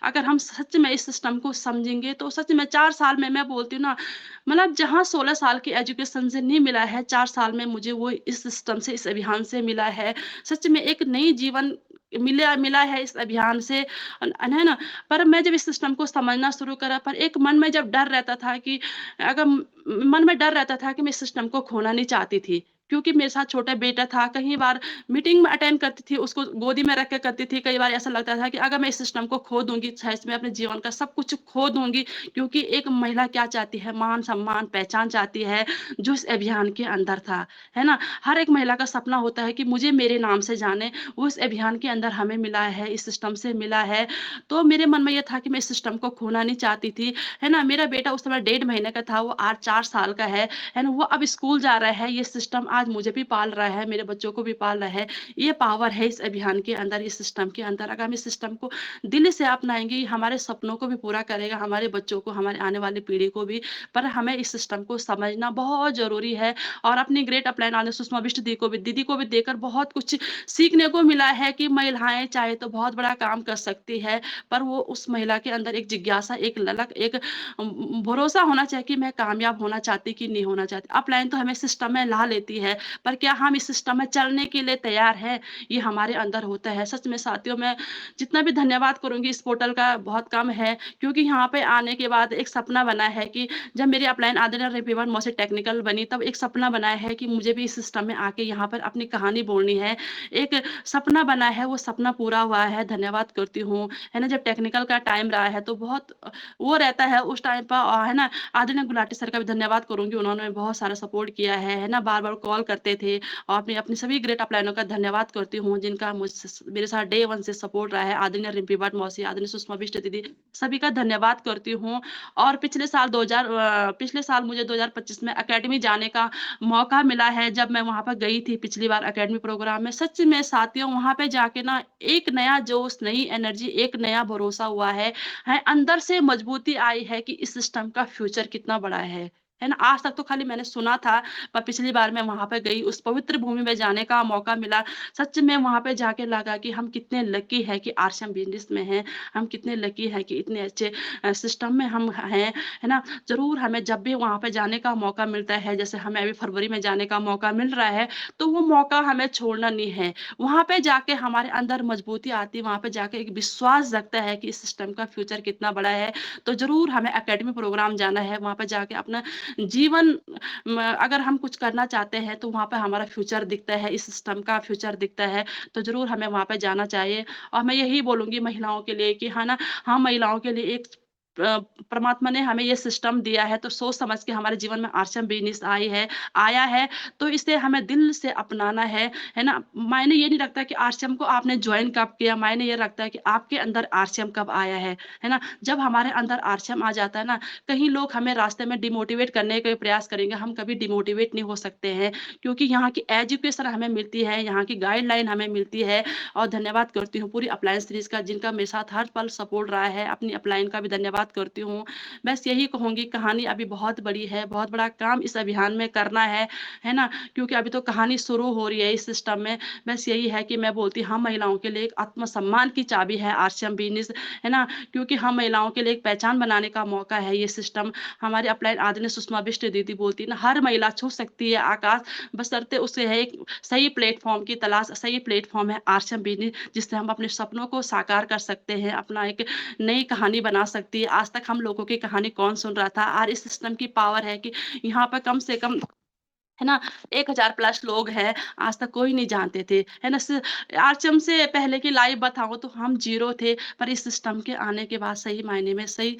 अगर हम सच में इस सिस्टम को समझेंगे तो सच में 4 साल में मैं बोलती हूँ ना, मतलब जहाँ 16 साल की एजुकेशन से नहीं मिला है, 4 साल में मुझे वो इस सिस्टम से, इस अभियान से मिला है। सच में एक नई जीवन मिला मिला है इस अभियान से है ना? पर मैं जब इस सिस्टम को समझना शुरू करा, पर एक मन में जब डर रहता था कि अगर मन में डर रहता था कि मैं इस सिस्टम को खोना नहीं चाहती थी। क्योंकि मेरे साथ छोटा बेटा था, कई बार मीटिंग में अटेंड करती थी, उसको गोदी में रख के करती थी। कई बार ऐसा लगता था कि अगर मैं इस सिस्टम को खो दूँगी, शायद मैं अपने जीवन का सब कुछ खो दूँगी। क्योंकि एक महिला क्या चाहती है? मान-सम्मान, पहचान चाहती है, जो इस अभियान के अंदर था, है ना? हर एक महिला का सपना होता है कि मुझे मेरे नाम से जाने, वो इस अभियान के अंदर हमें मिला है, इस सिस्टम से मिला है। तो मेरे मन में ये था कि मैं इस सिस्टम को खोना नहीं चाहती थी, है ना? मेरा बेटा उस समय 1.5 महीने का था, वो आज 4 साल का है ना? वो अब स्कूल जा रहा है, ये सिस्टम आज मुझे भी पाल रहा है, मेरे बच्चों को भी पाल रहा है। ये पावर है इस अभियान के अंदर, इस सिस्टम के अंदर। अगर हम इस सिस्टम को दिल से अपनाएँगे, ये हमारे सपनों को भी पूरा करेगा, हमारे बच्चों को, हमारे आने वाली पीढ़ी को भी। पर हमें इस सिस्टम को समझना बहुत ज़रूरी है और अपनी ग्रेट अपलाइन आने सुषमा बिष्ट दीदी को भी देखकर बहुत कुछ सीखने को मिला है कि महिलाएँ चाहे तो बहुत बड़ा काम कर सकती है, पर वो उस महिला के अंदर एक जिज्ञासा, एक ललक, एक भरोसा होना चाहिए कि मैं कामयाब होना चाहती कि नहीं होना चाहती। अपलाइन तो हमें सिस्टम में ला लेती है, पर क्या हम इस सिस्टम में चलने के लिए तैयार हैं? ये हमारे अंदर होता है। सच में साथियों, मैं जितना भी धन्यवाद करूँगी इस पोर्टल का बहुत कम है, क्योंकि यहाँ पे आने के बाद एक सपना बना है कि जब मेरी अपलाइन आदरणीय रिपीवर मौसी टेक्निकल बनी, तब एक सपना बनाया है कि मुझे भी इस सिस्टम में आके यहाँ पर अपनी कहानी बोलनी है। एक सपना बना है, वो सपना पूरा हुआ है, धन्यवाद करती हूँ। है ना? जब टेक्निकल का टाइम रहा है तो बहुत वो रहता है उस टाइम पर है ना? आदरणीय गुलाटी सर का भी धन्यवाद करूँगी, उन्होंने बहुत सारा सपोर्ट किया है ना? बार-बार कॉल करते थे और अपनी अपनी सभी ग्रेट अपलाइनों का धन्यवाद करती हूँ, जिनका मुझसे मेरे साथ डे 1 से सपोर्ट रहा है। आदरणीय रिम्पी भट्ट मौसी, आदरणीय सुषमा बिष्ट दीदी, सभी का धन्यवाद करती हूँ। और पिछले साल मुझे 2025 में अकेडमी जाने का मौका मिला है, जब मैं वहाँ पर गई थी पिछली बार अकेडमी प्रोग्राम में। सच में साथियों, वहाँ पे जाके ना एक नया जोश, नई एनर्जी, एक नया भरोसा हुआ है, अंदर से मजबूती आई है कि इस सिस्टम का फ्यूचर कितना बड़ा है ना? आज तक तो खाली मैंने सुना था, पर पिछली बार मैं वहाँ पे गई, उस पवित्र भूमि में जाने का मौका मिला। सच में वहाँ पे जाके लगा कि हम कितने लकी हैं कि आरसीएम बिज़नेस में हैं, हम कितने लकी हैं कि इतने अच्छे सिस्टम में हम हैं, है ना? ज़रूर हमें जब भी वहाँ पे जाने का मौका मिलता है, जैसे हमें अभी फरवरी में जाने का मौका मिल रहा है, तो वो मौका हमें छोड़ना नहीं है। वहाँ पे जाके हमारे अंदर मजबूती आती है, वहाँ पे जाके एक विश्वास जगता है कि इस सिस्टम का फ्यूचर कितना बड़ा है। तो ज़रूर हमें एकेडमी प्रोग्राम जाना है, वहाँ पे जाके अपना जीवन अगर हम कुछ करना चाहते हैं, तो वहाँ पे हमारा फ्यूचर दिखता है, इस सिस्टम का फ्यूचर दिखता है, तो ज़रूर हमें वहाँ पे जाना चाहिए। और मैं यही बोलूँगी महिलाओं के लिए कि है ना, हम महिलाओं के लिए एक परमात्मा ने हमें ये सिस्टम दिया है, तो सोच समझ के हमारे जीवन में आरसीएम बिज़नेस आया है, तो इसे हमें दिल से अपनाना है ना? मायने ये नहीं रखता कि आरसीएम को आपने जॉइन कब किया, मायने ये रखता है कि आपके अंदर आरसीएम कब आया है ना? जब हमारे अंदर आरसीएम आ जाता है ना, कहीं लोग हमें रास्ते में डिमोटिवेट करने का प्रयास करेंगे, हम कभी डिमोटिवेट नहीं हो सकते हैं, क्योंकि यहाँ की एजुकेशन हमें मिलती है, यहाँ की गाइडलाइन हमें मिलती है। और धन्यवाद करती हूँ पूरी अपलाइन सीरीज़ का, जिनका मेरे साथ हर पल सपोर्ट रहा है। अपनी अपलाइन का भी धन्यवाद करती हूँ। बस यही कहूँगी, कहानी अभी बहुत बड़ी है, बहुत बड़ा काम इस अभियान में करना है ना? क्योंकि अभी तो कहानी शुरू हो रही है इस सिस्टम में। बस यही है कि मैं बोलती हम महिलाओं के लिए एक आत्मसम्मान की चाबी है आरसीएम बिज़नेस, है ना? क्योंकि हम महिलाओं के लिए एक पहचान बनाने का मौका है ये सिस्टम। हमारी अपलाइन आदरणीय सुषमा बिष्ट दीदी बोलती है ना, हर महिला छू सकती है आकाश, बशर्ते उसे है एक सही प्लेटफ़ॉर्म की तलाश। सही प्लेटफ़ॉर्म है आरसीएम बिज़नेस, जिससे हम अपने सपनों को साकार कर सकते हैं, अपना एक नई कहानी बना सकती है। आज तक हम लोगों की कहानी कौन सुन रहा था? और इस सिस्टम की पावर है कि यहाँ पर कम से कम, है ना, 1000 प्लस लोग हैं, आज तक कोई नहीं जानते थे, है ना? आरचम से पहले की लाइव बताऊँ तो हम ज़ीरो थे, पर इस सिस्टम के आने के बाद सही मायने में सही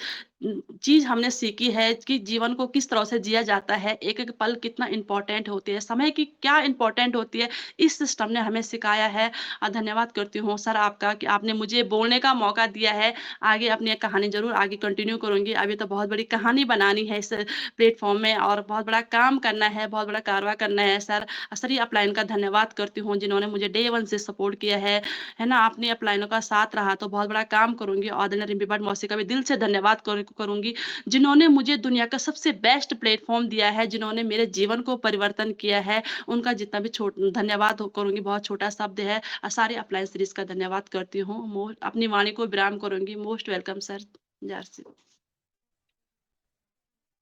चीज़ हमने सीखी है कि जीवन को किस तरह से जिया जाता है, एक-एक पल कितना इम्पोर्टेंट होती है, समय की क्या इम्पोर्टेंट होती है, इस सिस्टम ने हमें सिखाया है। धन्यवाद करती हूँ सर आपका कि आपने मुझे बोलने का मौका दिया है। आगे अपनी ये कहानी ज़रूर आगे कंटिन्यू करूँगी, अभी तो बहुत बड़ी कहानी बनानी है इस प्लेटफ़ॉर्म में और बहुत बड़ा काम करना है, बहुत बड़ा कारवां करना है सर। सर ये अपलाइन का धन्यवाद करती हूँ, जिन्होंने मुझे डे 1 से सपोर्ट किया है ना? अपनी अपलाइनों का साथ रहा तो बहुत बड़ा काम करूँगी। और आदरणीय रिम्पी भट्ट मौसी का भी दिल से धन्यवाद को करूँगी, जिन्होंने मुझे दुनिया का सबसे बेस्ट प्लेटफ़ॉर्म दिया है, जिन्होंने मेरे जीवन को परिवर्तन किया है, उनका जितना भी धन्यवाद हो करूँगी, बहुत छोटा शब्द है। सारे अपलाइन सीरीज़ का धन्यवाद करती हूँ। अपनी वाणी को विराम करूँगी। Most welcome sir. जय श्री